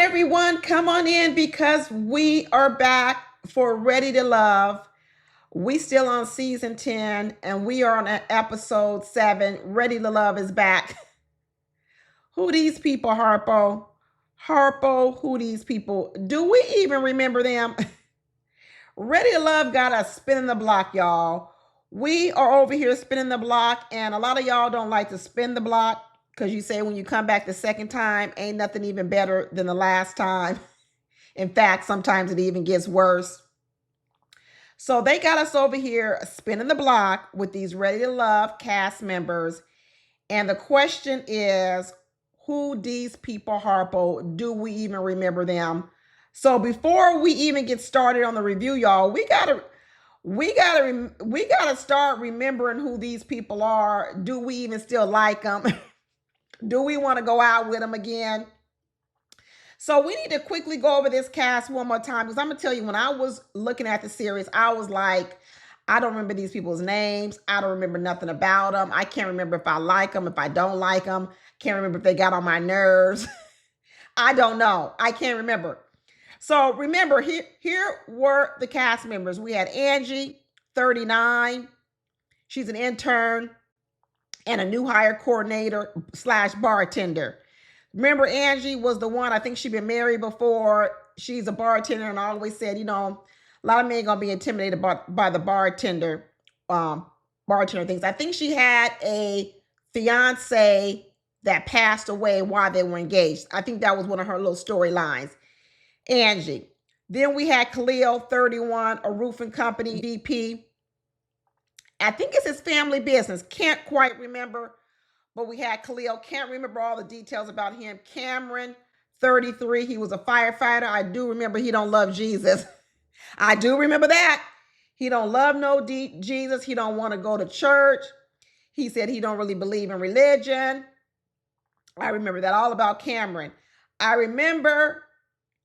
everyone, come on in because we are back for Ready to Love. We still on season 10 and we are on episode 7. Ready to Love is back. Who these people, Harpo? Harpo, who these people? Do we even remember them? Ready to Love got us spinning the block, y'all. We are over here spinning the block, and a lot of y'all don't like to spin the block because you say when you come back the second time, ain't nothing even better than the last time. In fact, sometimes it even gets worse. So they got us over here spinning the block with these Ready to Love cast members. And the question is, who these people, Harpo? Do we even remember them? So before we even get started on the review, y'all, we gotta start remembering who these people are. Do we even still like them? Do we want to go out with them again? So we need to quickly go over this cast one more time, because I'm gonna tell you, when I was looking at the series, I was like, I don't remember these people's names. I don't remember nothing about them. I can't remember if I like them, if I don't like them. Can't remember if they got on my nerves. I don't know. I can't remember. So remember, here were the cast members. We had Angie, 39. She's an intern and a new hire coordinator / bartender. Remember, Angie was the one, I think she'd been married before. She's a bartender, and I always said, a lot of men gonna be intimidated by the bartender things. I think she had a fiance that passed away while they were engaged. I think that was one of her little storylines. Angie. Then we had Khalil, 31, a roofing company VP. I think it's his family business. Can't quite remember, but we had Khalil. Can't remember all the details about him. Cameron, 33. He was a firefighter. I do remember he don't love Jesus. I do remember that. He don't love no Jesus. He don't want to go to church. He said he don't really believe in religion. I remember that all about Cameron. I remember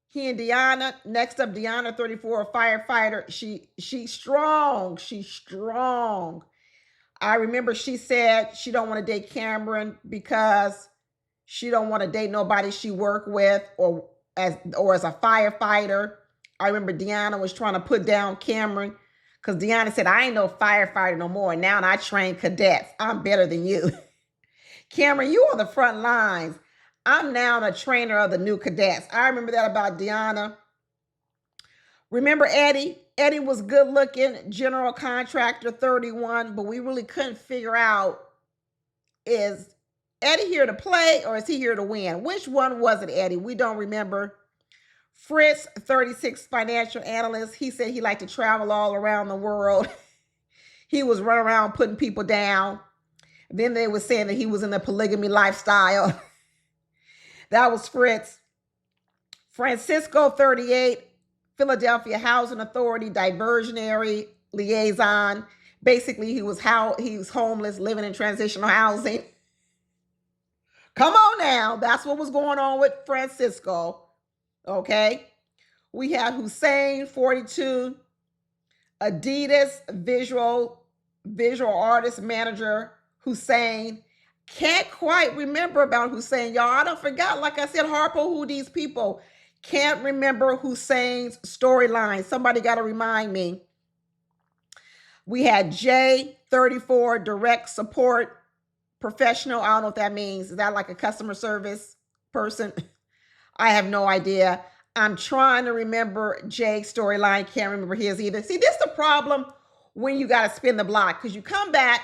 he and Deanna. Next up, Deanna, 34, a firefighter. She's strong. She's strong. I remember she said she don't want to date Cameron because she don't want to date nobody she worked with or as a firefighter. I remember Deanna was trying to put down Cameron because Deanna said, I ain't no firefighter no more. Now I train cadets. I'm better than you. Cameron, you on the front lines. I'm now a trainer of the new cadets. I remember that about Deanna. Remember Eddie? Eddie was good looking, general contractor, 31, but we really couldn't figure out, is Eddie here to play or is he here to win? Which one was it, Eddie? We don't remember. Fritz, 36, financial analyst. He said he liked to travel all around the world. He was running around putting people down. Then they were saying that he was in the polygamy lifestyle. That was Fritz. Francisco, 38, Philadelphia Housing Authority, diversionary liaison. Basically, he was homeless, living in transitional housing. Come on now. That's what was going on with Francisco. Okay. We had Hussein, 42, Adidas visual artist manager, Hussein. Can't quite remember about Hussein, y'all. I don't forgot, like I said, Harpo, who these people. Can't remember Hussein's storyline. Somebody got to remind me. We had Jay, 34, direct support professional. I don't know what that means. Is that like a customer service person? I have no idea. I'm trying to remember Jay's storyline. Can't remember his either. See, this is the problem when you got to spin the block, because you come back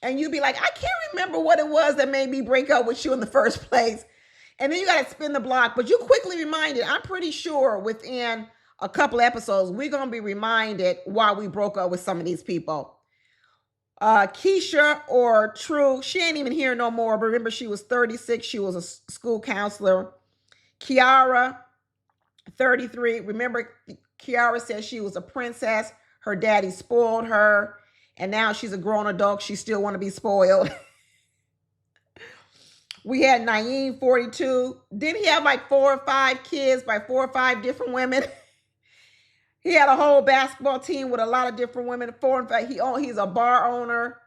and you be like, I can't remember what it was that made me break up with you in the first place. And then you got to spin the block, but you quickly reminded. I'm pretty sure within a couple episodes, we're going to be reminded why we broke up with some of these people. Keisha or True, she ain't even here no more, but remember she was 36. She was a school counselor. Kiara, 33. Remember, Kiara said she was a princess. Her daddy spoiled her. And now she's a grown adult. She still want to be spoiled. We had Naeem, 42. Didn't he have like 4 or 5 kids by 4 or 5 different women? He had a whole basketball team with a lot of different women. 4 and 5. He's a bar owner.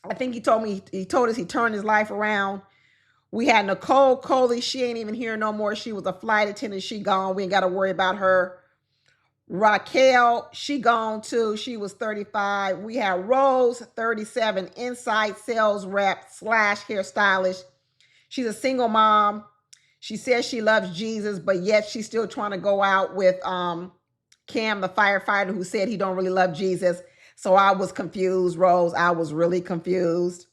I think he told us he turned his life around. We had Nicole Coley. She ain't even here no more. She was a flight attendant. She gone. We ain't got to worry about her. Raquel, she gone too. She was 35. We had Rose, 37, inside sales rep slash hairstylist. She's a single mom. She says she loves Jesus, but yet she's still trying to go out with Cam, the firefighter, who said he don't really love Jesus. So I was confused, Rose. I was really confused.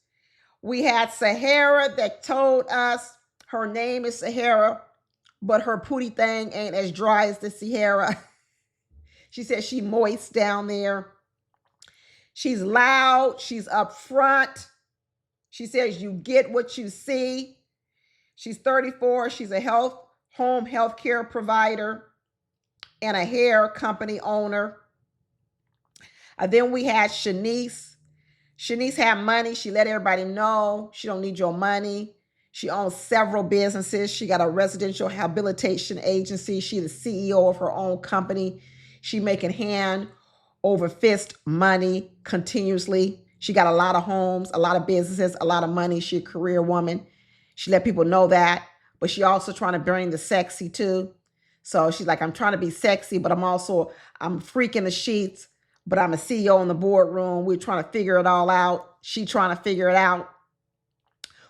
We had Sahara that told us her name is Sahara, but her pooty thing ain't as dry as the Sahara. She says she moist down there. She's loud. She's upfront. She says you get what you see. She's 34. She's a home health care provider and a hair company owner. Then we had Chenise. Chenise had money. She let everybody know she don't need your money. She owns several businesses. She got a residential habilitation agency. She's the CEO of her own company. She making hand over fist money continuously. She got a lot of homes, a lot of businesses, a lot of money. She a career woman. She let people know that, but she also trying to bring the sexy too. So she's like, I'm trying to be sexy, but I'm freaking the sheets, but I'm a CEO in the boardroom. We're trying to figure it all out. She trying to figure it out.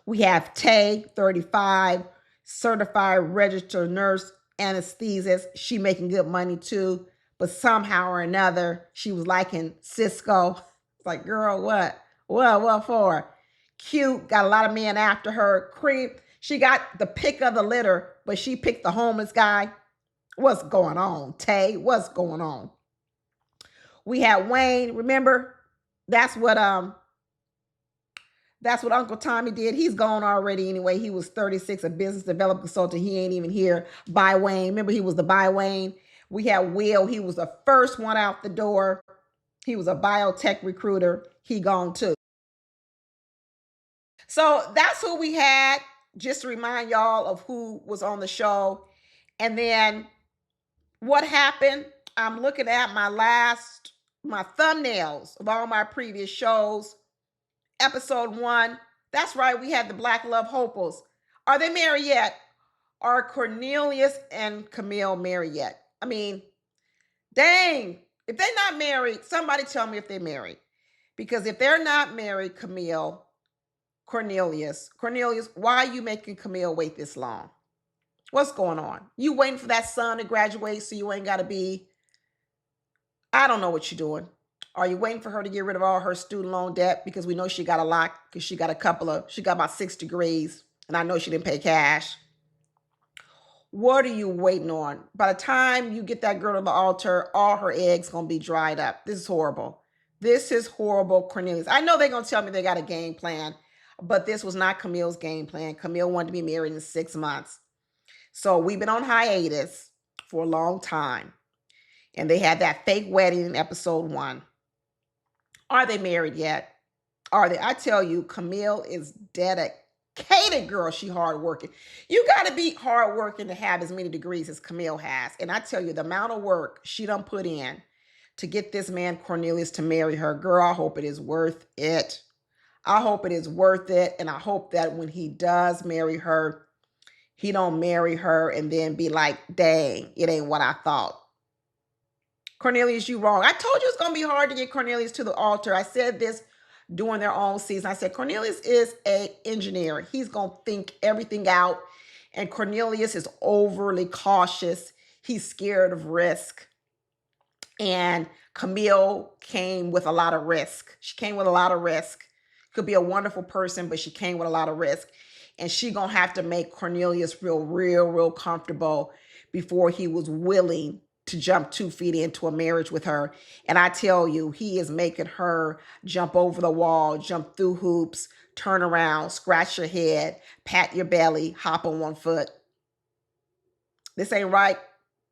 We have Tay, 35, certified registered nurse, anesthetist. She making good money too, but somehow or another, she was liking Cisco. It's like, girl, what? What for? Cute, got a lot of men after her. Creep, she got the pick of the litter, but she picked the homeless guy. What's going on, Tay? What's going on? We had Wayne. Remember, that's what Uncle Tommy did. He's gone already anyway. He was 36, a business development consultant. He ain't even here. By Wayne. Remember, he was the by Wayne. We had Will. He was the first one out the door. He was a biotech recruiter. He gone too. So that's who we had. Just to remind y'all of who was on the show. And then what happened? I'm looking at my thumbnails of all my previous shows. Episode 1. That's right. We had the Black Love Hopefuls. Are they married yet? Are Cornelius and Camille married yet? I mean, dang. If they're not married, somebody tell me if they're married. Because if they're not married, Cornelius, why are you making Camille wait this long? What's going on? You waiting for that son to graduate so you ain't got to be, I don't know what you're doing. Are you waiting for her to get rid of all her student loan debt? Because we know she got a lot, because she got about 6 degrees, and I know she didn't pay cash. What are you waiting on? By the time you get that girl to the altar, all her eggs going to be dried up. This is horrible. This is horrible, Cornelius. I know they're going to tell me they got a game plan, but this was not Camille's game plan. Camille wanted to be married in 6 months. So we've been on hiatus for a long time. And they had that fake wedding in episode 1. Are they married yet? Are they? I tell you, Camille is dedicated, girl. She hardworking. You got to be hardworking to have as many degrees as Camille has. And I tell you, the amount of work she done put in to get this man Cornelius to marry her, girl, I hope it is worth it. I hope it is worth it. And I hope that when he does marry her, he don't marry her and then be like, dang, it ain't what I thought. Cornelius, you wrong. I told you it's going to be hard to get Cornelius to the altar. I said this during their own season. I said, Cornelius is an engineer. He's going to think everything out. And Cornelius is overly cautious. He's scared of risk. And Camille came with a lot of risk. She came with a lot of risk. Could be a wonderful person, but she came with a lot of risk. And she going to have to make Cornelius feel real comfortable before he was willing to jump 2 feet into a marriage with her. And I tell you, he is making her jump over the wall, jump through hoops, turn around, scratch your head, pat your belly, hop on 1 foot. This ain't right.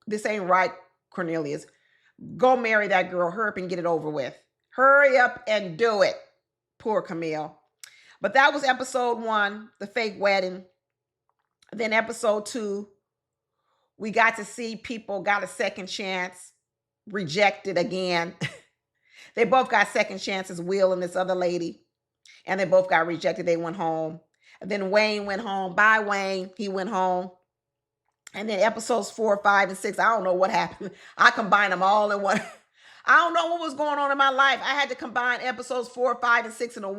This ain't right, Cornelius. Go marry that girl. Hurry up and get it over with. Hurry up and do it. Poor Camille. But that was episode 1, the fake wedding. Then episode 2, we got to see people got a second chance, rejected again. They both got second chances, Will and this other lady. And they both got rejected. They went home. And then Wayne went home. Bye, Wayne. He went home. And then episodes 4, 5, and 6, I don't know what happened. I combined them all in one. I don't know what was going on in my life. I had to combine episodes 4, 5, and 6 into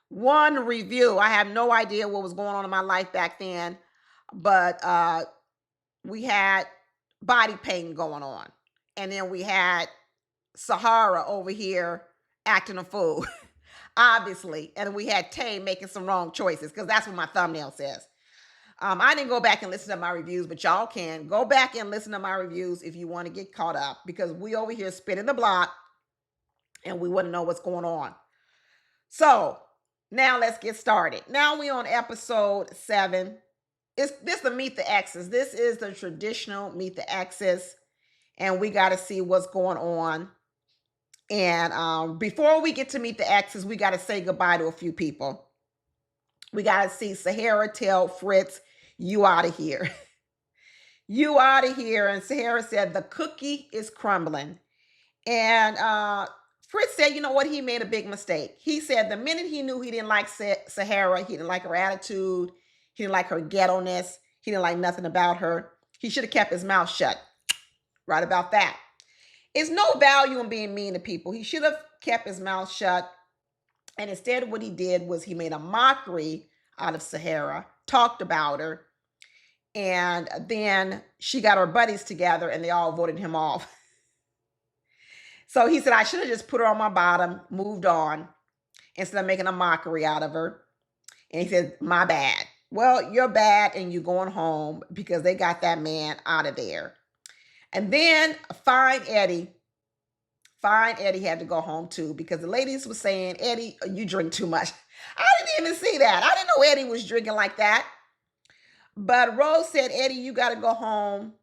one review. I have no idea what was going on in my life back then. But we had body pain going on. And then we had Sahara over here acting a fool, obviously. And we had Tay making some wrong choices, because that's what my thumbnail says. I didn't go back and listen to my reviews, but y'all can go back and listen to my reviews if you want to get caught up, because we over here spinning the block and we wouldn't know what's going on. So now let's get started. Now we on episode 7. This the Meet the Exes. This is the traditional Meet the Exes, and we got to see what's going on. And before we get to Meet the Exes, we got to say goodbye to a few people. We got to see Sahara tell Fritz, you out of here. You out of here. And Sahara said, the cookie is crumbling. And Fritz said, you know what? He made a big mistake. He said the minute he knew he didn't like Sahara, he didn't like her attitude, he didn't like her ghetto-ness, he didn't like nothing about her, he should have kept his mouth shut. Right about that. It's no value in being mean to people. He should have kept his mouth shut. And instead, what he did was he made a mockery out of Sahara, talked about her, and then she got her buddies together and they all voted him off. So he said, I should have just put her on my bottom, moved on, instead of making a mockery out of her. And he said, my bad. Well, you're bad and you're going home, because they got that man out of there. And then Fine Eddie had to go home too, because the ladies were saying, Eddie, you drink too much. I didn't even see that. I didn't know Eddie was drinking like that. But Rose said, Eddie, you got to go home.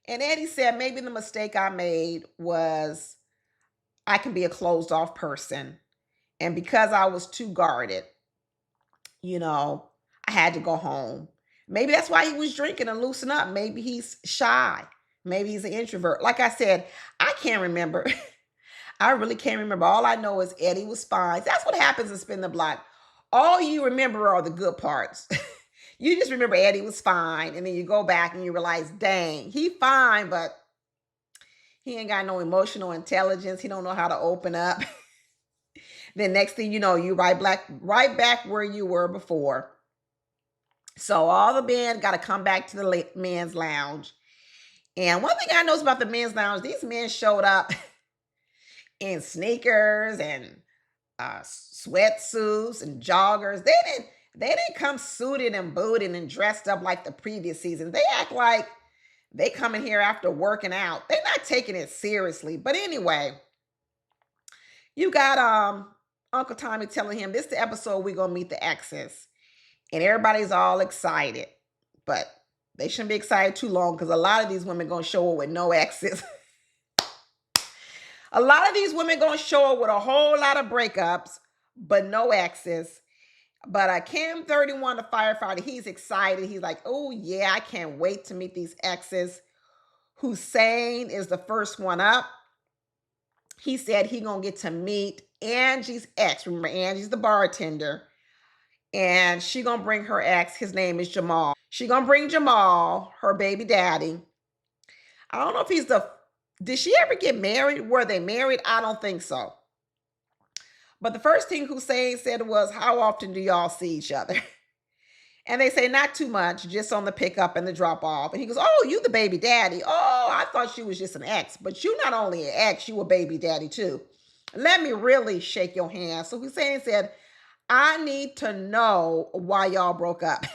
And Eddie said, maybe the mistake I made was I can be a closed off person. And because I was too guarded, I had to go home. Maybe that's why he was drinking and loosen up. Maybe he's shy. Maybe he's an introvert. Like I said, I can't remember. I really can't remember. All I know is Eddie was fine. That's what happens in Spin the Block. All you remember are the good parts. You just remember Eddie was fine. And then you go back and you realize, dang, he fine, but he ain't got no emotional intelligence. He don't know how to open up. Then next thing you know, you right back where you were before. So all the men got to come back to the men's lounge. And one thing I know about the men's lounge, these men showed up in sneakers and sweatsuits and joggers. They didn't come suited and booted and dressed up like the previous season. They act like they come in here after working out. They're not taking it seriously. But anyway, you got Uncle Tommy telling him, this is the episode we're going to meet the exes. And everybody's all excited. But they shouldn't be excited too long, because a lot of these women going to show up with no exes. A lot of these women going to show up with a whole lot of breakups, but no exes. But Cam 31, the firefighter, he's excited. He's like, oh, yeah, I can't wait to meet these exes. Hussein is the first one up. He said he going to get to meet Angie's ex. Remember, Angie's the bartender. And she going to bring her ex. His name is Jamal. She going to bring Jamal, her baby daddy. I don't know if he's did she ever get married? Were they married? I don't think so. But the first thing Hussein said was, how often do y'all see each other? And they say, not too much, just on the pickup and the drop off. And he goes, oh, you the baby daddy. Oh, I thought she was just an ex. But you not only an ex, you a baby daddy too. Let me really shake your hand. So Hussein said, I need to know why y'all broke up.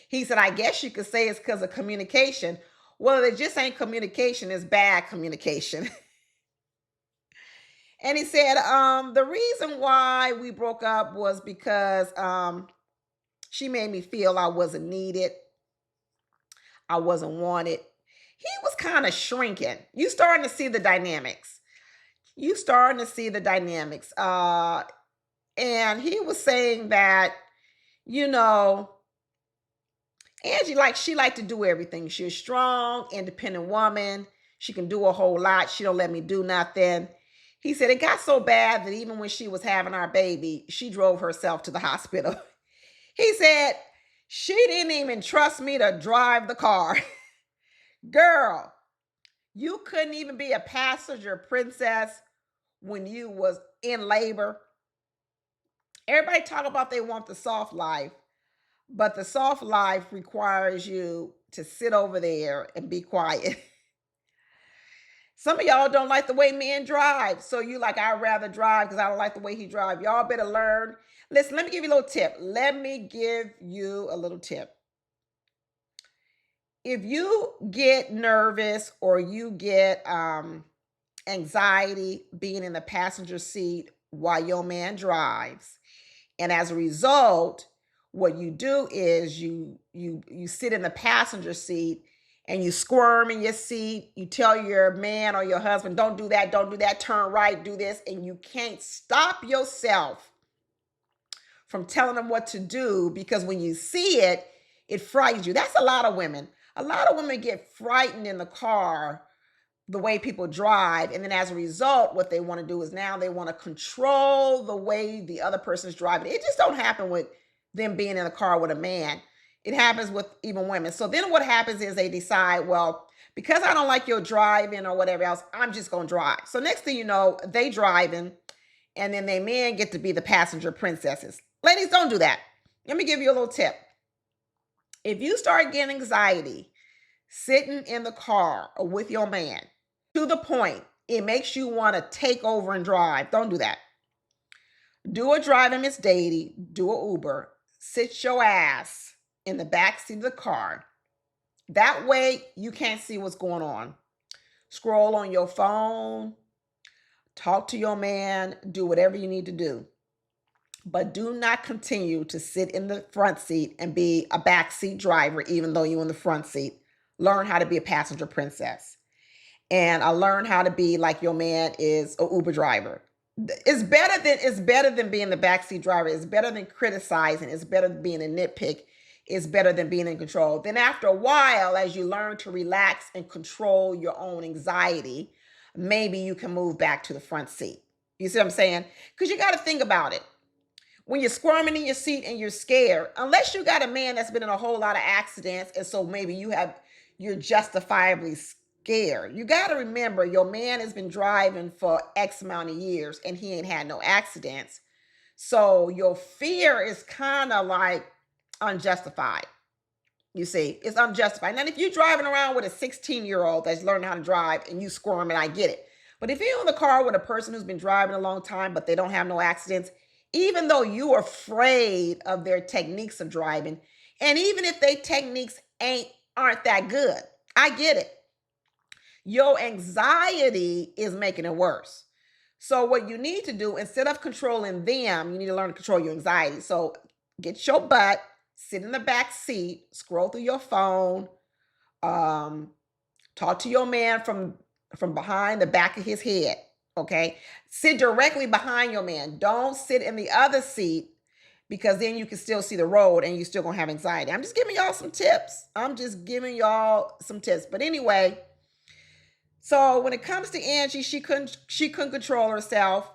He said, I guess you could say it's because of communication. Well, it just ain't communication, it's bad communication. And he said, the reason why we broke up was because she made me feel I wasn't needed. I wasn't wanted. He was kind of shrinking. You starting to see the dynamics. And he was saying that, Angie, she liked to do everything. She's a strong, independent woman. She can do a whole lot. She don't let me do nothing. He said it got so bad that even when she was having our baby, she drove herself to the hospital. He said, she didn't even trust me to drive the car. Girl, you couldn't even be a passenger princess when you was in labor. Everybody talk about they want the soft life, but the soft life requires you to sit over there and be quiet. Some of y'all don't like the way men drive. So you like, I'd rather drive because I don't like the way he drive. Y'all better learn. Listen, let me give you a little tip. Let me give you a little tip. If you get nervous or you get anxiety being in the passenger seat while your man drives, and as a result, what you do is you sit in the passenger seat and you squirm in your seat. You tell your man or your husband, don't do that, turn right, do this, and you can't stop yourself from telling them what to do, because when you see it, it frightens you. That's a lot of women. A lot of women get frightened in the car the way people drive, and then as a result, what they want to do is now they want to control the way the other person's driving. It just don't happen with them being in the car with a man. It happens with even women. So then what happens is they decide, well, because I don't like your driving or whatever else, I'm just going to drive. So next thing you know, they driving, and then they men get to be the passenger princesses. Ladies, don't do that. Let me give you a little tip. If you start getting anxiety sitting in the car with your man to the point it makes you want to take over and drive, don't do that. Do a driving Miss Daisy, do a Uber, sit your ass in the back seat of the car. That way you can't see what's going on. Scroll on your phone, talk to your man, do whatever you need to do. But do not continue to sit in the front seat and be a backseat driver, even though you're in the front seat. Learn how to be a passenger princess. And I learned how to be like your man is an Uber driver. It's better than being the backseat driver. It's better than criticizing. It's better than being a nitpick. It's better than being in control. Then after a while, as you learn to relax and control your own anxiety, maybe you can move back to the front seat. You see what I'm saying? Because you got to think about it. When you're squirming in your seat and you're scared, unless you got a man that's been in a whole lot of accidents, and so maybe you're justifiably scared. You got to remember, your man has been driving for X amount of years and he ain't had no accidents. So your fear is kind of like unjustified. You see, it's unjustified. Now, if you're driving around with a 16-year-old that's learning how to drive and you squirming, I get it. But if you're in the car with a person who's been driving a long time, but they don't have no accidents, even though you're afraid of their techniques of driving, and even if their techniques aren't that good, I get it. Your anxiety is making it worse. So what you need to do, instead of controlling them, you need to learn to control your anxiety. So get your butt, sit in the back seat, scroll through your phone, talk to your man from behind the back of his head. Okay, sit directly behind your man. Don't sit in the other seat, because then you can still see the road and you're still gonna have anxiety. I'm just giving y'all some tips. But anyway, so when it comes to Angie, she couldn't control herself.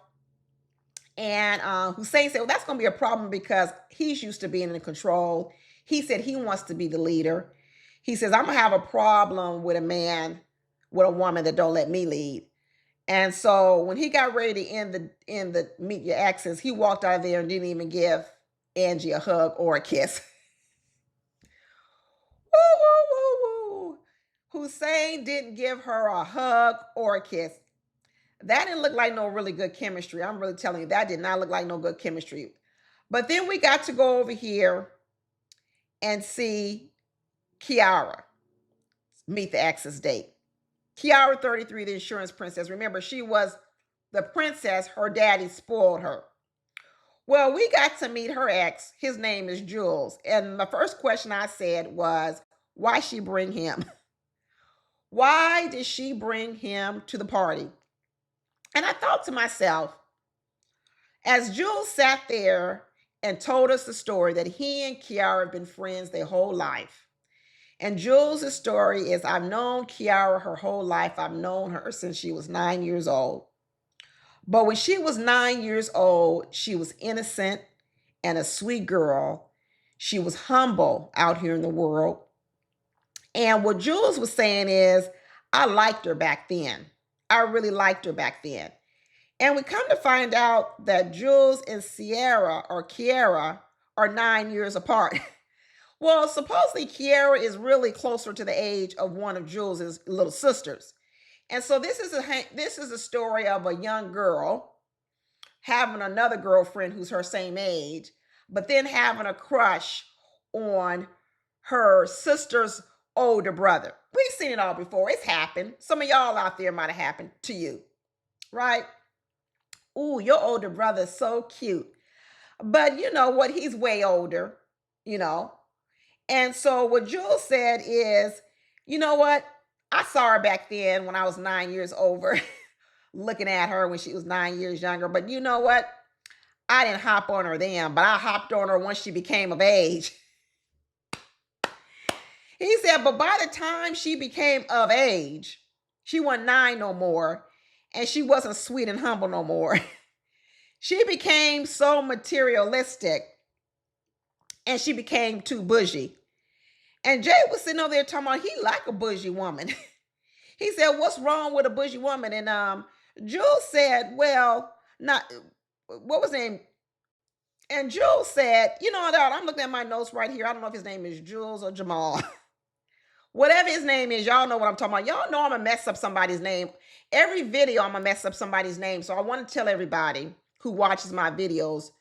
And Hussein said, well, that's gonna be a problem because he's used to being in control. He said he wants to be the leader. He says, I'm gonna have a problem with a woman that don't let me lead. And so when he got ready to end the meet your exes, he walked out of there and didn't even give Angie a hug or a kiss. Woo, woo, woo, woo. Hussein didn't give her a hug or a kiss. That didn't look like no really good chemistry. I'm really telling you, that did not look like no good chemistry. But then we got to go over here and see Kiara meet the ex's date. Kiara, 33, the insurance princess. Remember, she was the princess. Her daddy spoiled her. Well, we got to meet her ex. His name is Jules. And the first question I said was, why she bring him? Why did she bring him to the party? And I thought to myself, as Jules sat there and told us the story that he and Kiara have been friends their whole life. And Jules' story is, I've known Kiara her whole life. I've known her since she was 9 years old. But when she was 9 years old, she was innocent and a sweet girl. She was humble out here in the world. And what Jules was saying is, I liked her back then. I really liked her back then. And we come to find out that Jules and Kiara are 9 years apart. Well, supposedly Kiara is really closer to the age of one of Jules's little sisters. And so this is a story of a young girl having another girlfriend who's her same age, but then having a crush on her sister's older brother. We've seen it all before. It's happened. Some of y'all out there might have happened to you, right? Ooh, your older brother is so cute. But you know what? He's way older, you know. And so what Jules said is, you know what? I saw her back then when I was 9 years over, looking at her when she was 9 years younger. But you know what? I didn't hop on her then, but I hopped on her once she became of age. He said, but by the time she became of age, she wasn't 9 no more, and she wasn't sweet and humble no more. She became so materialistic, and she became too bougie. And Jay was sitting over there talking about he like a bougie woman. He said, what's wrong with a bougie woman? And Jules said, well, not, what was his name? And Jules said, you know, I'm looking at my notes right here. I don't know if his name is Jules or Jamal. Whatever his name is, y'all know what I'm talking about. Y'all know I'm going to mess up somebody's name. Every video, I'm going to mess up somebody's name. So I want to tell everybody who watches my videos,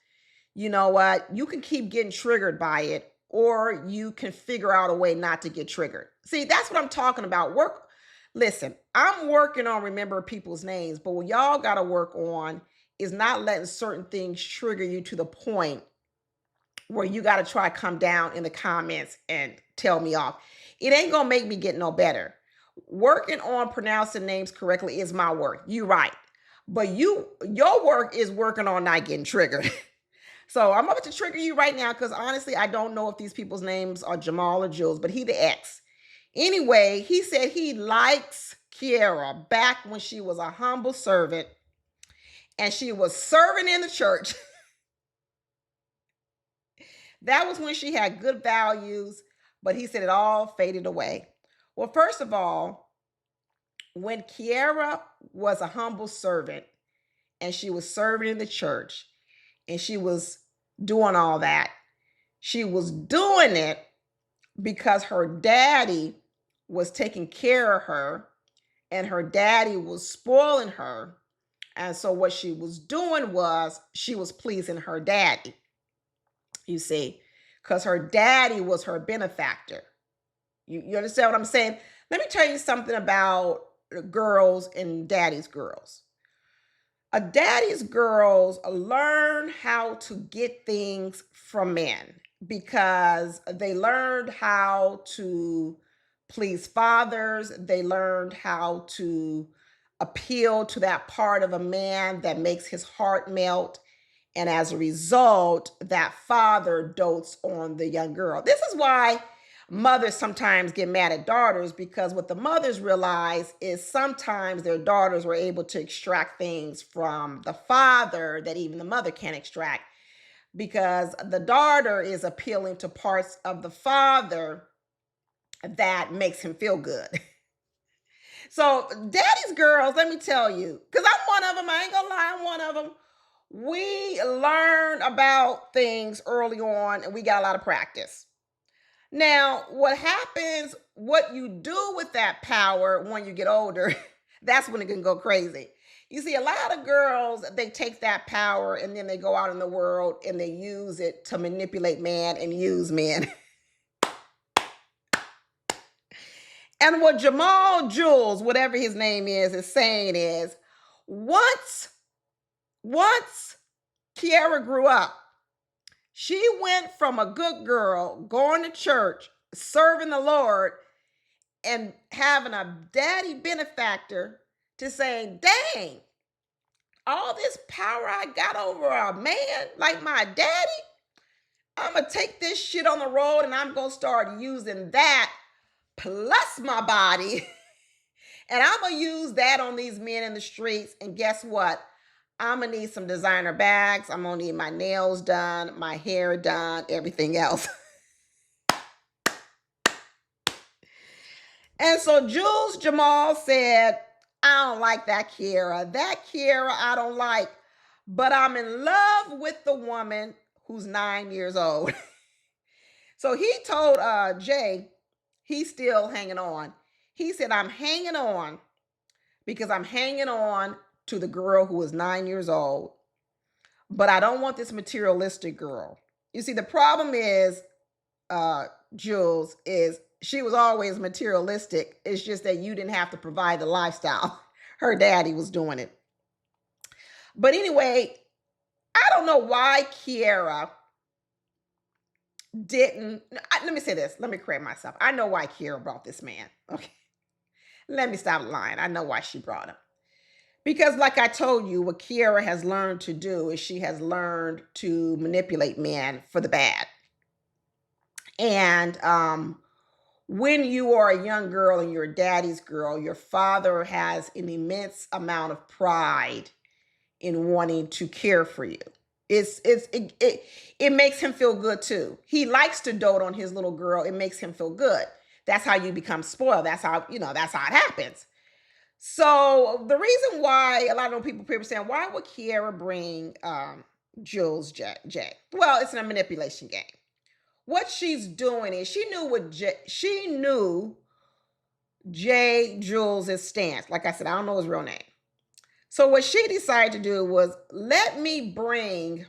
you know what? You can keep getting triggered by it, or you can figure out a way not to get triggered. See, that's what I'm talking about. Listen, I'm working on remembering people's names, but what y'all got to work on is not letting certain things trigger you to the point where you got to try to come down in the comments and tell me off. It ain't going to make me get no better. Working on pronouncing names correctly is my work. You're right. But your work is working on not getting triggered. So I'm about to trigger you right now because honestly, I don't know if these people's names are Jamal or Jules, but he the ex. Anyway, he said he likes Kiara back when she was a humble servant and she was serving in the church. That was when she had good values, but he said it all faded away. Well, first of all, when Kiara was a humble servant and she was serving in the church and she was doing all that, she was doing it because her daddy was taking care of her and her daddy was spoiling her. And so what she was doing was she was pleasing her daddy, you see, because her daddy was her benefactor. You understand what I'm saying? Let me tell you something about girls and daddy's girls. A daddy's girls learn how to get things from men because they learned how to please fathers. They learned how to appeal to that part of a man that makes his heart melt. And as a result, that father dotes on the young girl. This is why mothers sometimes get mad at daughters, because what the mothers realize is sometimes their daughters were able to extract things from the father that even the mother can't extract, because the daughter is appealing to parts of the father that makes him feel good. So daddy's girls, let me tell you, because I'm one of them, I ain't gonna lie, I'm one of them. We learn about things early on and we got a lot of practice. Now, what happens, what you do with that power when you get older, that's when it can go crazy. You see, a lot of girls, they take that power and then they go out in the world and they use it to manipulate men and use men. And what Jamal Jules, whatever his name is saying is, once Kiara grew up, she went from a good girl, going to church, serving the Lord, and having a daddy benefactor to saying, dang, all this power I got over a man like my daddy, I'm going to take this shit on the road and I'm going to start using that plus my body. And I'm going to use that on these men in the streets. And guess what? I'm going to need some designer bags. I'm going to need my nails done, my hair done, everything else. And so Jules Jamal said, I don't like that Kiara. That Kiara I don't like, but I'm in love with the woman who's 9 years old. So he told Jay, he's still hanging on. He said, I'm hanging on because I'm hanging on to the girl who is 9 years old, but I don't want this materialistic girl. You see, the problem is, Jules, is she was always materialistic. It's just that you didn't have to provide the lifestyle. Her daddy was doing it. But anyway, I don't know why Kiara didn't. Let me say this. Let me correct myself. I know why Kiara brought this man. Okay. Let me stop lying. I know why she brought him. Because, like I told you, what Kiara has learned to do is she has learned to manipulate men for the bad. And when you are a young girl and you're a daddy's girl, your father has an immense amount of pride in wanting to care for you. It makes him feel good too. He likes to dote on his little girl. It makes him feel good. That's how you become spoiled. That's how it happens. So the reason why a lot of people are saying, why would Kiara bring Jules J? Well, it's a manipulation game. What she's doing is she knew Jay Jules' stance. Like I said, I don't know his real name. So what she decided to do was, let me bring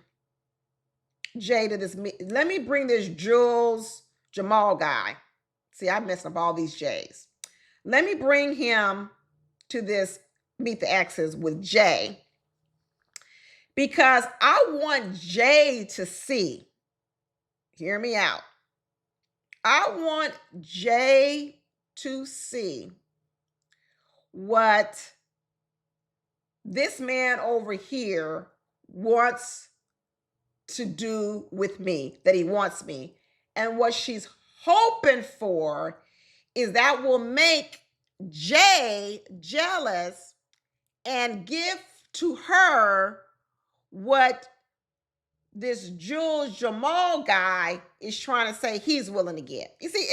Jay to this. Let me bring this Jules Jamal guy. See, I messed up all these J's. Let me bring him to this Meet the Exes with Jay, because I want Jay to see. Hear me out. I want Jay to see what this man over here wants to do with me, that he wants me. And what she's hoping for is that will make Jay jealous and give to her what this Jules Jamal guy is trying to say he's willing to get. You see,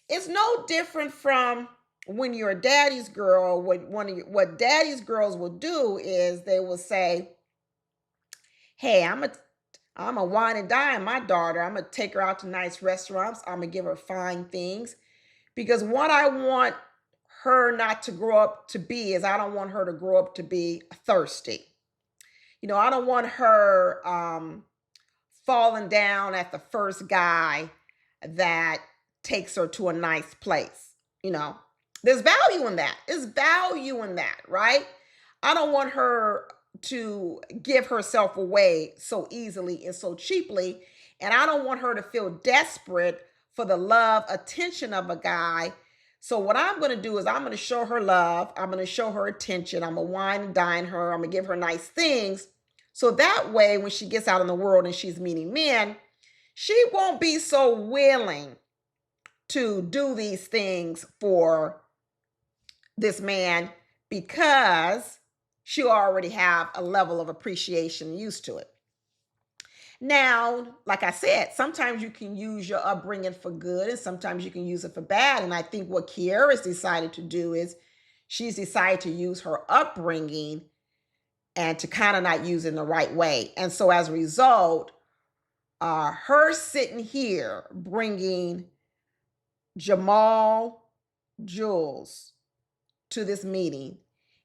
it's no different from when you're a daddy's girl. What daddy's girls will do is they will say, hey, I'm a wine and dine my daughter. I'm going to take her out to nice restaurants. I'm going to give her fine things. Because what I want her not to grow up to be is, I don't want her to grow up to be thirsty. I don't want her falling down at the first guy that takes her to a nice place. There's value in that. There's value in that, right? I don't want her to give herself away so easily and so cheaply. And I don't want her to feel desperate for the love, attention of a guy. So what I'm going to do is I'm going to show her love. I'm going to show her attention. I'm going to wine and dine her. I'm going to give her nice things. So that way, when she gets out in the world and she's meeting men, she won't be so willing to do these things for this man, because she already have a level of appreciation used to it. Now, like I said, sometimes you can use your upbringing for good and sometimes you can use it for bad. And I think what Kiara's decided to do is she's decided to use her upbringing and to kind of not use it in the right way. And so as a result, her sitting here bringing Jamal Jules to this meeting,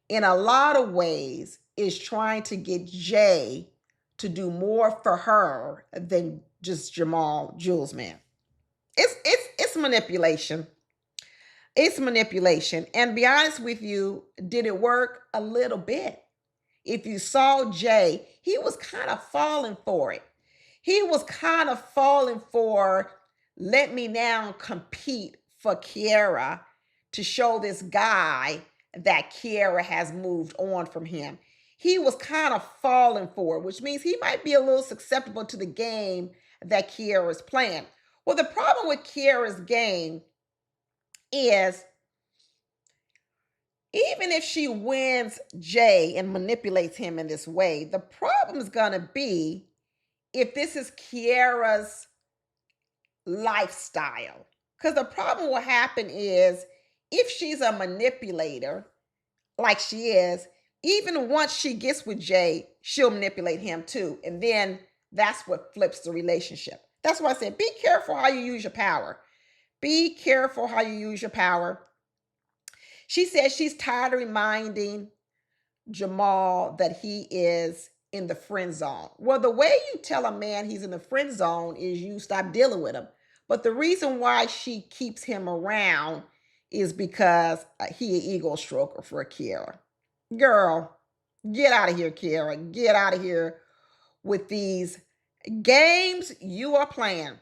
in a lot of ways, is trying to get Jay to do more for her than just Jamal Jules, man. It's manipulation. It's manipulation. And to be honest with you, did it work? A little bit. If you saw Jay, he was kind of falling for it. He was kind of falling for, let me now compete for Kiara to show this guy that Kiara has moved on from him. He was kind of falling for it, which means he might be a little susceptible to the game that Kiara is playing. Well, the problem with Kiara's game is, even if she wins Jay and manipulates him in this way, the problem is going to be if this is Kiara's lifestyle. Because the problem will happen is, if she's a manipulator, like she is, even once she gets with Jay, she'll manipulate him too. And then that's what flips the relationship. That's why I said, be careful how you use your power. Be careful how you use your power. She says she's tired of reminding Jamal that he is in the friend zone. Well, the way you tell a man he's in the friend zone is you stop dealing with him. But the reason why she keeps him around is because he an ego stroker for Kiara. Girl, get out of here, Kiara. Get out of here with these games you are playing.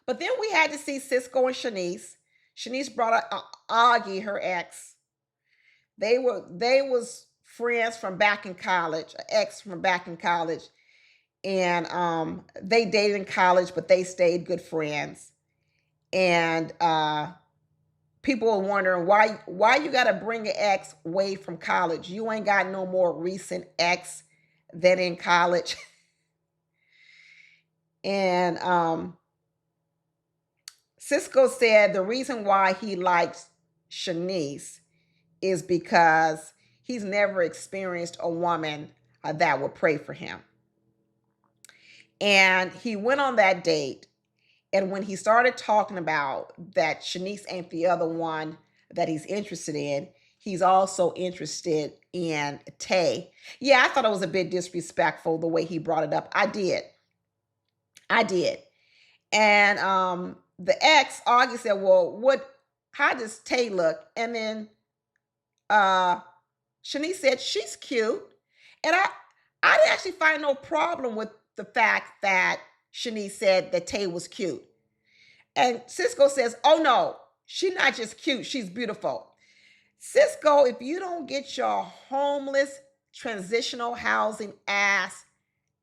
But then we had to see Cisco and Chenise. Chenise brought Augie, her ex. They was friends from back in college, an ex from back in college, and they dated in college, but they stayed good friends. And people are wondering why you got to bring an ex away from college. You ain't got no more recent ex than in college. And Cisco said the reason why he likes Chenise is because he's never experienced a woman that would pray for him. And he went on that date. And when he started talking about that Chenise ain't the other one that he's interested in, he's also interested in Tay. Yeah, I thought it was a bit disrespectful the way he brought it up. I did. And the ex, Augie, said, well, how does Tay look? And then Chenise said, she's cute. And I didn't actually find no problem with the fact that Chenise said that Tay was cute. And Cisco says, oh no, she's not just cute, she's beautiful. Cisco, if you don't get your homeless transitional housing ass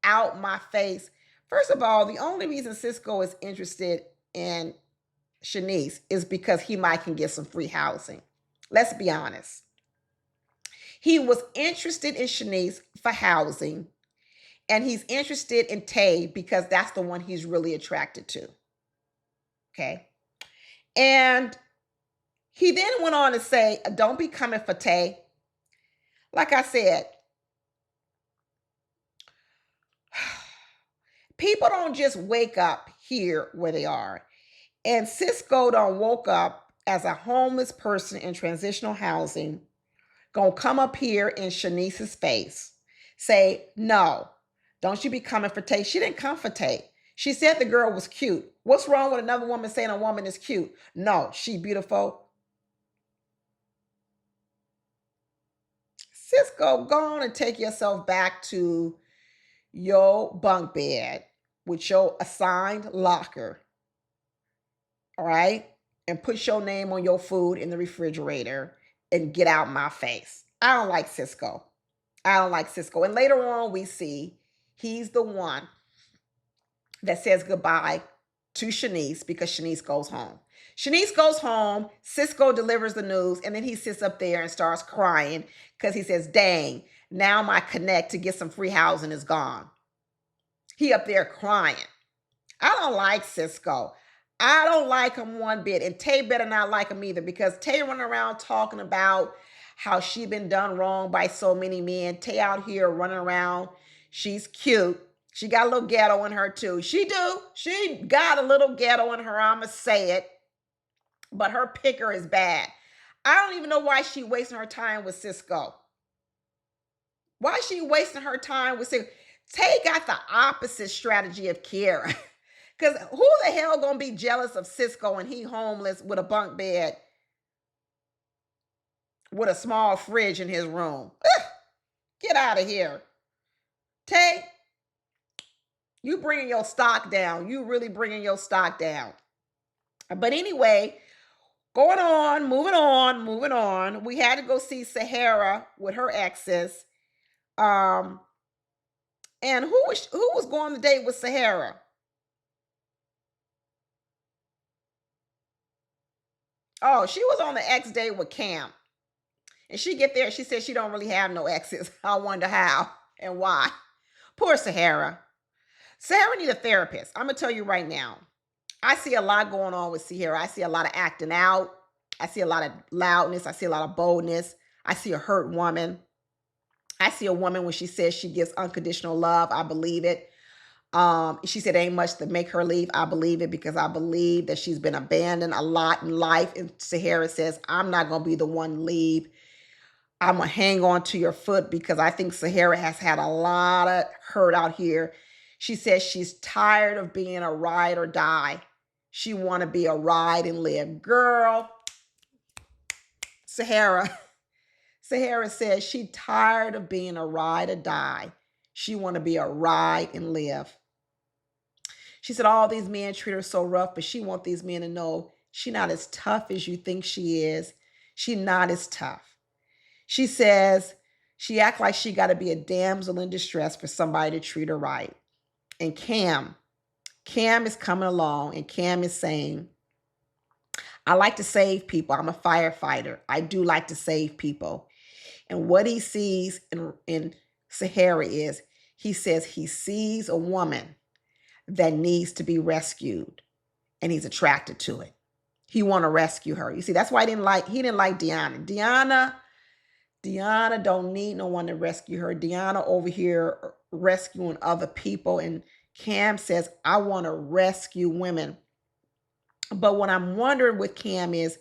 out my face. First of all, the only reason Cisco is interested in Chenise is because he might can get some free housing. Let's be honest. He was interested in Chenise for housing, and he's interested in Tay because that's the one he's really attracted to. Okay. And he then went on to say, don't be coming for Tay. Like I said, people don't just wake up here where they are. And Cisco done woke up as a homeless person in transitional housing, gonna come up here in Shanice's face, say, no, don't you be coming for Tay. She didn't come for Tay. She said the girl was cute. What's wrong with another woman saying a woman is cute? No, she beautiful. Cisco, go on and take yourself back to your bunk bed with your assigned locker. All right? And put your name on your food in the refrigerator and get out my face. I don't like Cisco. And later on, we see he's the one that says goodbye to Chenise because Chenise goes home. Chenise goes home, Cisco delivers the news, and then he sits up there and starts crying because he says, dang, now my connect to get some free housing is gone. He up there crying. I don't like Cisco. I don't like him one bit. And Tay better not like him either, because Tay running around talking about how she been done wrong by so many men. Tay out here running around. She's cute. She got a little ghetto in her too. She do. She got a little ghetto in her. I'ma say it. But her picker is bad. I don't even know why she wasting her time with Cisco. Why is she wasting her time with Cisco? Tay got the opposite strategy of Kiara. Because who the hell gonna be jealous of Cisco and he homeless with a bunk bed with a small fridge in his room? Ugh, get out of here. Tay, you bringing your stock down. You really bringing your stock down. But anyway, going on, moving on. We had to go see Sahara with her exes. And who was going on the date with Sahara? Oh, she was on the ex date with Cam. And she get there, she said she don't really have no exes. I wonder how and why. Poor Sahara. Sahara need a therapist. I'm going to tell you right now. I see a lot going on with Sahara. I see a lot of acting out. I see a lot of loudness. I see a lot of boldness. I see a hurt woman. I see a woman when she says she gives unconditional love. I believe it. She said ain't much to make her leave. I believe it because I believe that she's been abandoned a lot in life. And Sahara says, I'm not going to be the one to leave. I'm going to hang on to your foot because I think Sahara has had a lot of hurt out here. She says she's tired of being a ride or die. She want to be a ride and live. Girl, Sahara says she tired of being a ride or die. She want to be a ride and live. She said all these men treat her so rough, but she want these men to know she not as tough as you think she is. She not as tough. She says she act like she got to be a damsel in distress for somebody to treat her right. And Cam is coming along, and Cam is saying, I like to save people. I'm a firefighter. I do like to save people. And what he sees in Sahara is, he says he sees a woman that needs to be rescued, and he's attracted to it. He want to rescue her. You see, that's why he didn't like Deanna. Deanna don't need no one to rescue her. Deanna over here rescuing other people. And Cam says, I want to rescue women. But what I'm wondering with Cam is,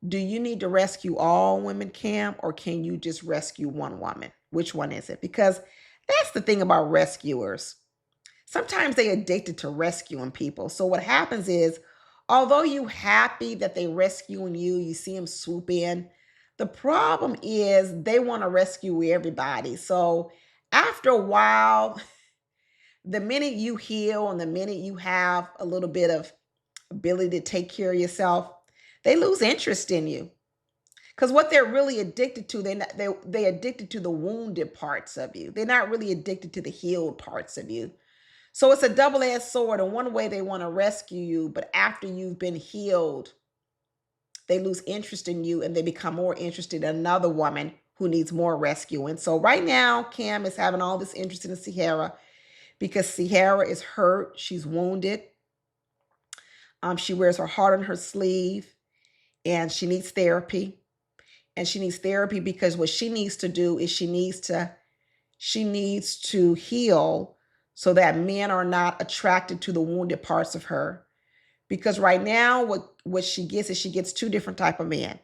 do you need to rescue all women, Cam, or can you just rescue one woman? Which one is it? Because that's the thing about rescuers. Sometimes they're addicted to rescuing people. So what happens is, although you're happy that they're rescuing you, you see them swoop in, the problem is they want to rescue everybody. So after a while, the minute you heal and the minute you have a little bit of ability to take care of yourself, they lose interest in you. Because what they're really addicted to, they're addicted to the wounded parts of you. They're not really addicted to the healed parts of you. So it's a double-edged sword. In one way, they want to rescue you, but after you've been healed, they lose interest in you and they become more interested in another woman who needs more rescuing. So right now, Cam is having all this interest in Sahara because Sahara is hurt. She's wounded. She wears her heart on her sleeve and she needs therapy. And she needs therapy because what she needs to do is she needs to heal so that men are not attracted to the wounded parts of her. Because right now, what she gets is she gets two different type of men.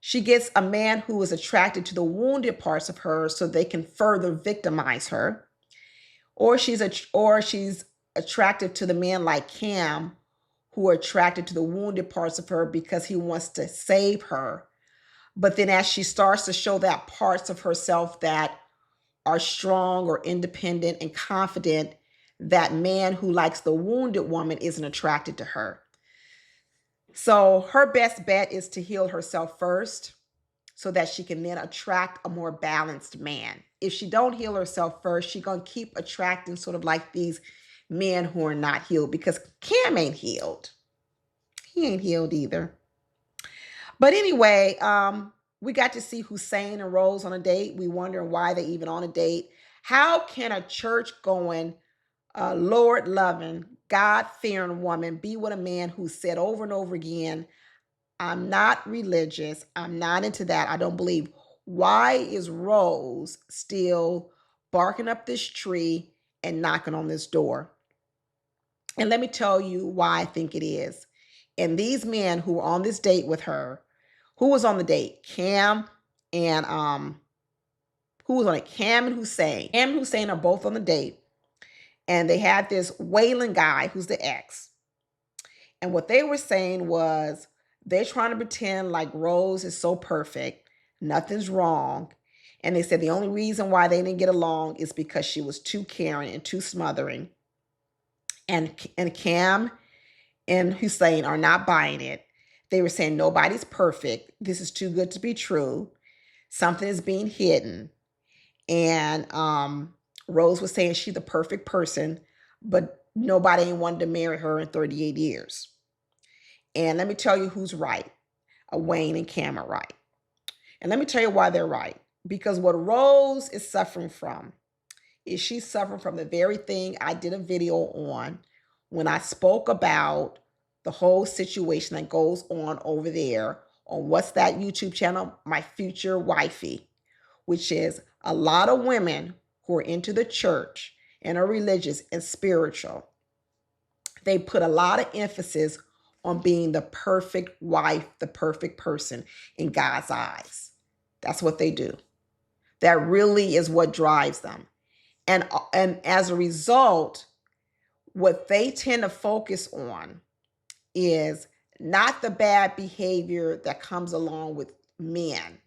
She gets a man who is attracted to the wounded parts of her so they can further victimize her. Or she's attracted to the men like Cam who are attracted to the wounded parts of her because he wants to save her. But then as she starts to show that parts of herself that are strong or independent and confident, that man who likes the wounded woman isn't attracted to her. So her best bet is to heal herself first so that she can then attract a more balanced man. If she don't heal herself first, she's going to keep attracting sort of like these men who are not healed because Cam ain't healed. He ain't healed either. But anyway, we got to see Hussein and Rose on a date. We wondering why they even on a date. How can a church-going, Lord-loving, God-fearing woman be with a man who said over and over again, I'm not religious. I'm not into that. I don't believe. Why is Rose still barking up this tree and knocking on this door? And let me tell you why I think it is. And these men who were on this date with her, who was on the date? Cam and who was on it? Cam and Hussein. Cam and Hussein are both on the date. And they had this wailing guy who's the ex. And what they were saying was they're trying to pretend like Rose is so perfect. Nothing's wrong. And they said the only reason why they didn't get along is because she was too caring and too smothering. And Cam and Hussein are not buying it. They were saying nobody's perfect. This is too good to be true. Something is being hidden. And Rose was saying she's the perfect person, but nobody wanted to marry her in 38 years. And let me tell you who's right. Wayne and Cam are right. And let me tell you why they're right. Because what Rose is suffering from is she's suffering from the very thing I did a video on when I spoke about the whole situation that goes on over there on what's that YouTube channel? My Future Wifey, which is a lot of women who are into the church and are religious and spiritual. They put a lot of emphasis on being the perfect wife, the perfect person in God's eyes. That's what they do. That really is what drives them. And as a result, what they tend to focus on is not the bad behavior that comes along with men.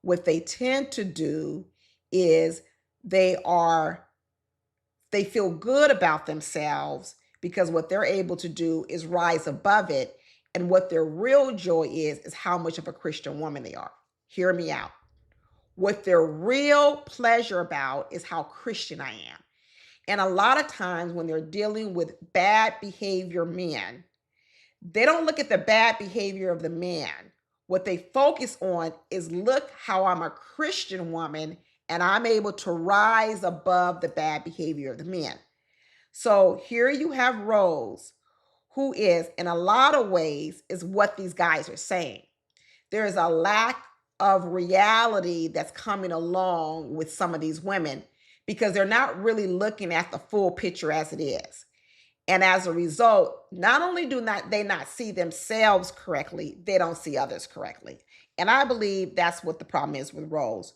What they tend to do is they feel good about themselves because what they're able to do is rise above it. And what their real joy is how much of a Christian woman they are. Hear me out. What their real pleasure about is how Christian I am. And a lot of times when they're dealing with bad behavior men, they don't look at the bad behavior of the man. What they focus on is, look how I'm a Christian woman and I'm able to rise above the bad behavior of the men. So here you have Rose, who is, in a lot of ways, is what these guys are saying. There is a lack of reality that's coming along with some of these women because they're not really looking at the full picture as it is. And as a result, not only do they not see themselves correctly, they don't see others correctly. And I believe that's what the problem is with Rose.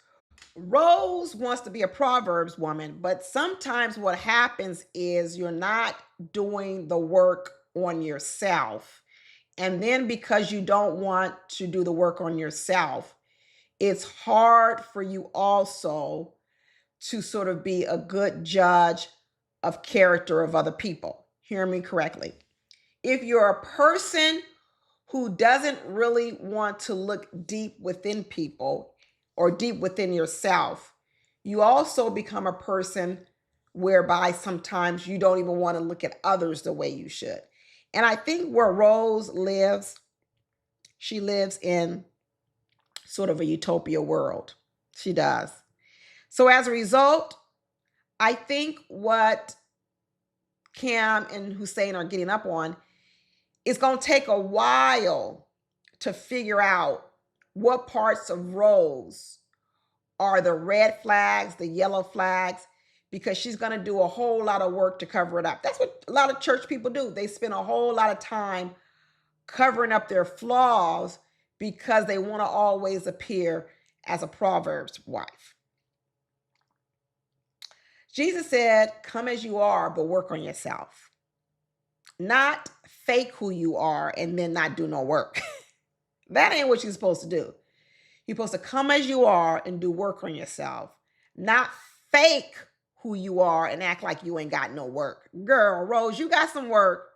Rose wants to be a Proverbs woman, but sometimes what happens is you're not doing the work on yourself. And then because you don't want to do the work on yourself, it's hard for you also to sort of be a good judge of character of other people. Hear me correctly. If you're a person who doesn't really want to look deep within people or deep within yourself, you also become a person whereby sometimes you don't even want to look at others the way you should. And I think where Rose lives, she lives in sort of a utopia world. She does. So as a result, I think what Cam and Hussein are getting up on, it's going to take a while to figure out what parts of Rose are the red flags, the yellow flags, because she's going to do a whole lot of work to cover it up. That's what a lot of church people do. They spend a whole lot of time covering up their flaws because they want to always appear as a Proverbs wife. Jesus said, come as you are, but work on yourself. Not fake who you are and then not do no work. That ain't what you're supposed to do. You're supposed to come as you are and do work on yourself. Not fake who you are and act like you ain't got no work. Girl, Rose, you got some work.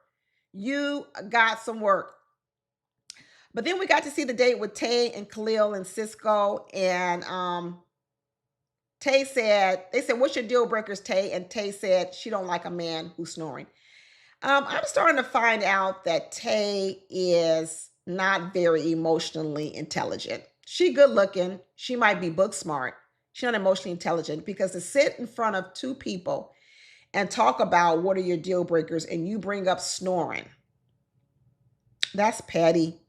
You got some work. But then we got to see the date with Tay and Khalil and Cisco. And Tay said, they said, what's your deal breakers, Tay? And Tay said she don't like a man who's snoring. I'm starting to find out that Tay is not very emotionally intelligent. She good looking. She might be book smart. She's not emotionally intelligent, because to sit in front of two people and talk about what are your deal breakers and you bring up snoring, that's petty.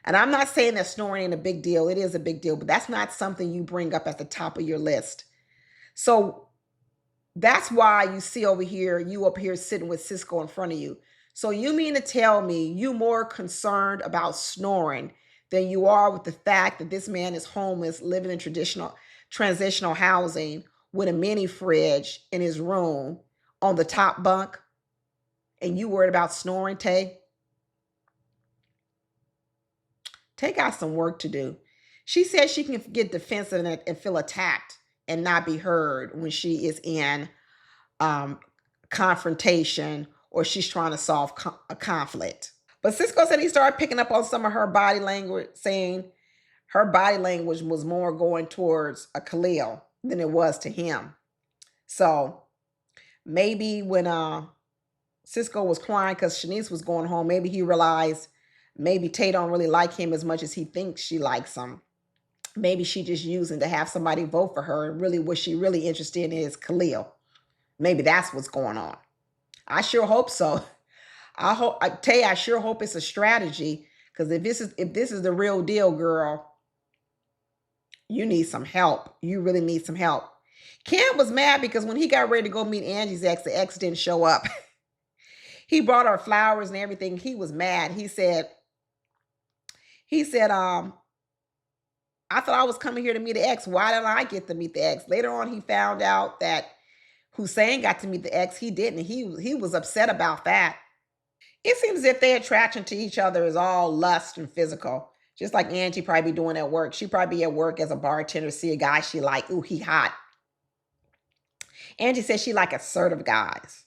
And I'm not saying that snoring ain't a big deal. It is a big deal, but that's not something you bring up at the top of your list. So that's why you see over here, you up here sitting with Cisco in front of you. So you mean to tell me you more concerned about snoring than you are with the fact that this man is homeless, living in transitional housing with a mini fridge in his room on the top bunk, and you worried about snoring, Tay? Tay got some work to do. She says she can get defensive and feel attacked and not be heard when she is in confrontation or she's trying to solve a conflict. But Cisco said he started picking up on some of her body language, saying her body language was more going towards a Khalil than it was to him. So maybe when Cisco was crying because Chenise was going home, maybe he realized maybe Tay don't really like him as much as he thinks she likes him. Maybe she just using to have somebody vote for her, and really what she really interested in is Khalil. Maybe that's what's going on. I sure hope so. I sure hope it's a strategy, Because if this is the real deal, girl, you need some help. You really need some help. Cam was mad because when he got ready to go meet Angie's ex, the ex didn't show up. He brought her flowers and everything. He was mad. He said, I thought I was coming here to meet the ex. Why didn't I get to meet the ex? Later on, he found out that Hussein got to meet the ex. He didn't. He was upset about that. It seems as if their attraction to each other is all lust and physical. Just like Angie probably be doing at work. She probably be at work as a bartender, see a guy she like, ooh, he hot. Angie said she like assertive guys.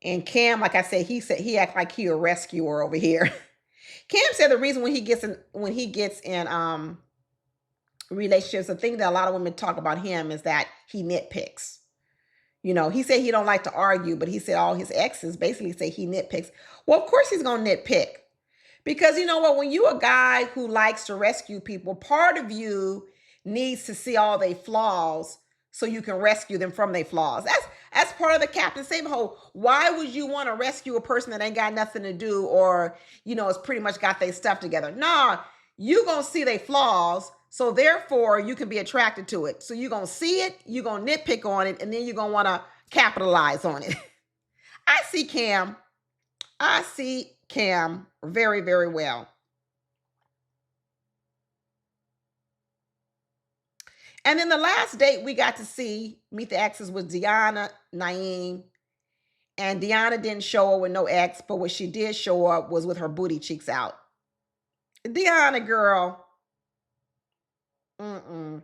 And Cam, like I said he act like he a rescuer over here. Cam said the reason when he gets in relationships, the thing that a lot of women talk about him is that he nitpicks. He said he don't like to argue, but he said all his exes basically say he nitpicks. Well, of course he's going to nitpick. Because you know what? When you a guy who likes to rescue people, part of you needs to see all their flaws so you can rescue them from their flaws. That's part of the Captain Save Hole. Why would you want to rescue a person that ain't got nothing to do or, is pretty much got their stuff together? Nah, you going to see their flaws. So therefore, you can be attracted to it. So you're going to see it, you're going to nitpick on it, and then you're going to want to capitalize on it. I see Cam very, very well. And then the last date we got to meet the exes was Deanna, Naeem. And Deanna didn't show up with no ex, but what she did show up was with her booty cheeks out. Deanna, girl. I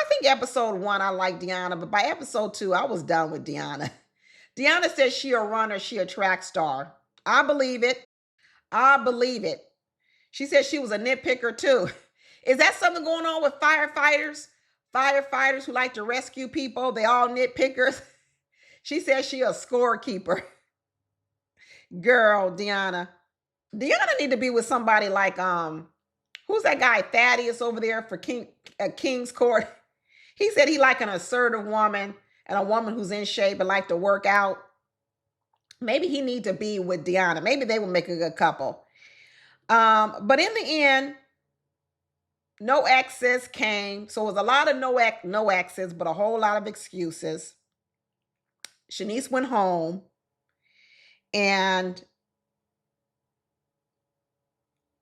think episode 1, I liked Deanna, but by episode 2, I was done with Deanna. Deanna says she a runner, she a track star. I believe it. I believe it. She said she was a nitpicker too. Is that something going on with firefighters? Firefighters who like to rescue people, they all nitpickers. She says she a scorekeeper. Girl, Deanna. Deanna need to be with somebody like, who's that guy, Thaddeus over there for King's Court? He said he like an assertive woman and a woman who's in shape and like to work out. Maybe he need to be with Deanna. Maybe they would make a good couple. But in the end, no exes came. So it was a lot of no exes, but a whole lot of excuses. Chenise went home. And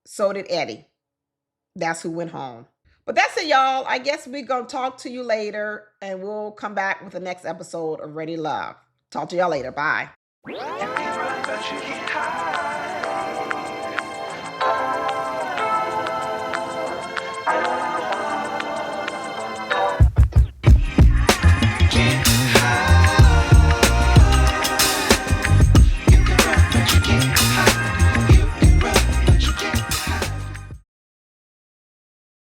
so did Eddie. That's who went home. But that's it, y'all. I guess we're going to talk to you later. And we'll come back with the next episode of Ready Love. Talk to y'all later. Bye.